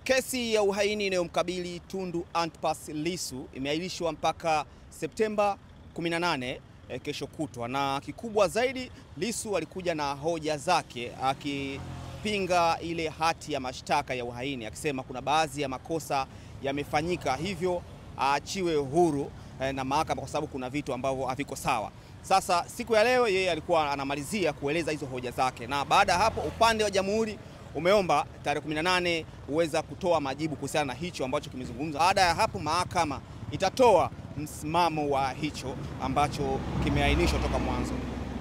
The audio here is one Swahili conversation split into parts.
Kesi ya uhaini inayomkabili Tundu Antipas Lissu imeahirishwa mpaka Septemba 18 kesho kutwa, na kikubwa zaidi Lissu alikuja na hoja zake akipinga ile hati ya mashtaka ya uhaini, akisema kuna baadhi ya makosa yamefanyika, hivyo aachiwe huru na mahakama kwa sababu kuna vitu ambavyo haviko sawa. Sasa siku ya leo yeye alikuwa anamalizia kueleza hizo hoja zake, na baada ya hapo upande wa jamhuri umeomba tarehe 18 uweza kutoa majibu kuhusiana na hicho ambacho kimezungumzwa. Baada ya hapo mahakama itatoa msimamo wa hicho ambacho kimeainishwa toka mwanzo.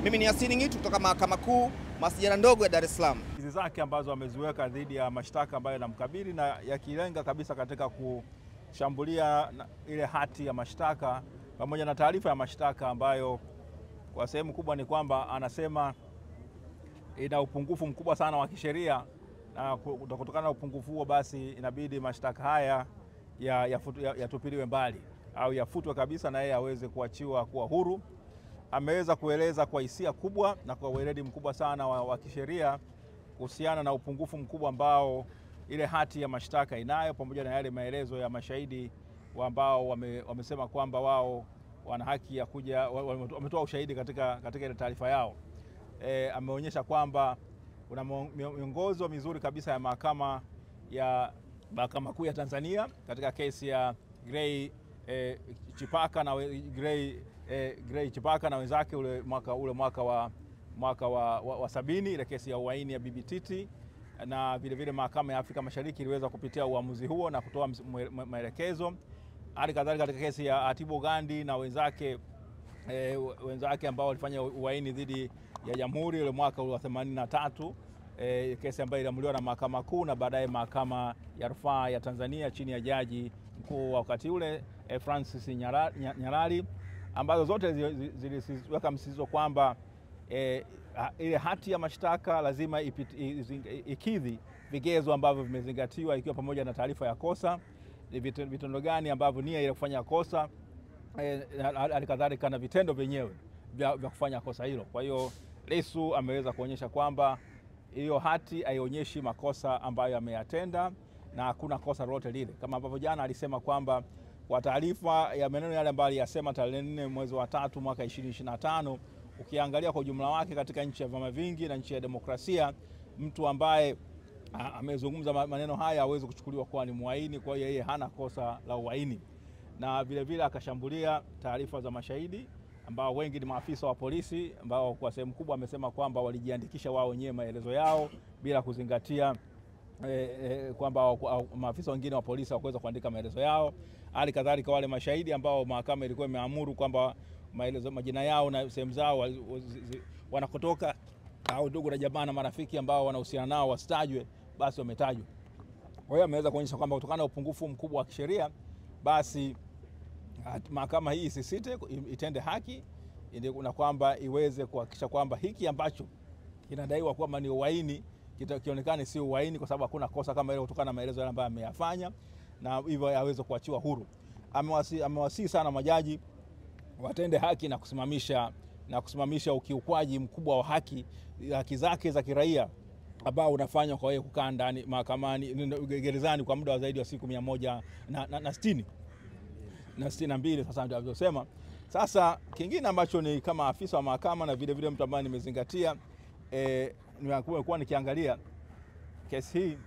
Mimi ni Yasini Ngitu kutoka Mahakama Kuu Masjala ndogo ya Dar es Salaam. Hizi zake ambazo ameziweka dhidi ya mashtaka ambayo yanamkabili na yakilenga kabisa katika kushambulia ile hati ya mashtaka pamoja na taarifa ya mashtaka ambayo kwa sehemu kubwa ni kwamba anasema ina upungufu mkubwa sana wa kisheria, na kutokana na upungufu huo basi inabidi mashtaka haya yatupiliwe mbali au yafutwe kabisa na yeye aweze kuachiwa kuwa huru. Ameweza kueleza kwa hisia kubwa na kwa weledi mkubwa sana wa kisheria kuhusiana na upungufu mkubwa ambao ile hati ya mashtaka inayo, pamoja na yale maelezo ya mashahidi ambao wamesema kwamba wao wana haki ya kuja, wametoa ushahidi katika ile taarifa yao. Ameonyesha kwamba kuna miongozo mizuri kabisa ya Mahakama Kuu ya Tanzania katika kesi ya Gray Chipaka na wenzake ule mwaka wa 70, ile kesi ya uhaini ya Bibi Titi, na vile vile Mahakama ya Afrika Mashariki iliweza kupitia uamuzi huo na kutoa maelekezo. Hali kadhalika katika kesi ya Atibu Gandhi na wenzake ambao walifanya uhaini dhidi ya Jamhuri ile mwaka wa 83, kesi ambayo iliamuliwa na Mahakama Kuu na baadaye Mahakama ya Rufaa ya Tanzania chini ya Jaji Mkuu wakati ule Francis Nyalali, ambazo zote ziliweka msisitizo kwamba ile hati ya mashtaka lazima ikidhi vigezo ambavyo vimezingatiwa, ikiwa pamoja na taarifa ya kosa, vitendo gani ambavyo nia ile kufanya kosa, alikadhalika na vitendo vyenyewe vya kufanya kosa hilo. Kwa hiyo Lissu ameweza kuonyesha kwamba hiyo hati haionyeshi makosa ambayo ameyatenda na hakuna kosa lolote lile, kama ambavyo jana alisema kwamba kwa taarifa ya maneno yale ambayo aliyasema tarehe 4 mwezi wa 3 mwaka 2025, ukiangalia kwa ujumla wake katika nchi ya vyama vingi na nchi ya demokrasia, mtu ambaye amezungumza maneno haya hawezi kuchukuliwa kuwa ni muhaini. Kwa hiyo yeye hana kosa la uhaini, na vile vile akashambulia taarifa za mashahidi ambao wengi ni maafisa wa polisi ambao kwa sehemu kubwa amesema kwamba walijiandikisha wao wenyewe maelezo yao bila kuzingatia kwamba maafisa wengine wa polisi hawakuweza kuandika maelezo yao. Hali kadhalika wale mashahidi ambao mahakama ilikuwa imeamuru kwamba maelezo, majina yao na sehemu zao wanakotoka au ndugu na jamaa na marafiki ambao wanahusiana nao wasitajwe, basi wametajwa. Kwa hiyo ameweza kuonyesha kwamba kutokana na upungufu mkubwa wa kisheria, basi mahakama hii isisite, itende haki na kwamba iweze kuhakikisha kwamba hiki ambacho kinadaiwa kwamba ni uhaini kionekane si uhaini, kwa sababu hakuna kosa kama ile kutokana na maelezo yale ambayo ameyafanya, na hivyo aweze kuachiwa huru. Amewasihi sana majaji watende haki na kusimamisha ukiukwaji mkubwa wa haki zake za kiraia ambao unafanywa kwa yeye kukaa ndani mahakamani gerezani kwa muda wa zaidi wa siku 162 sasa ndio alivyosema. Sasa kingine ambacho ni kama afisa wa mahakama na vile vile mtu ambaye nimezingatia, nimekuwa nikiangalia kesi hii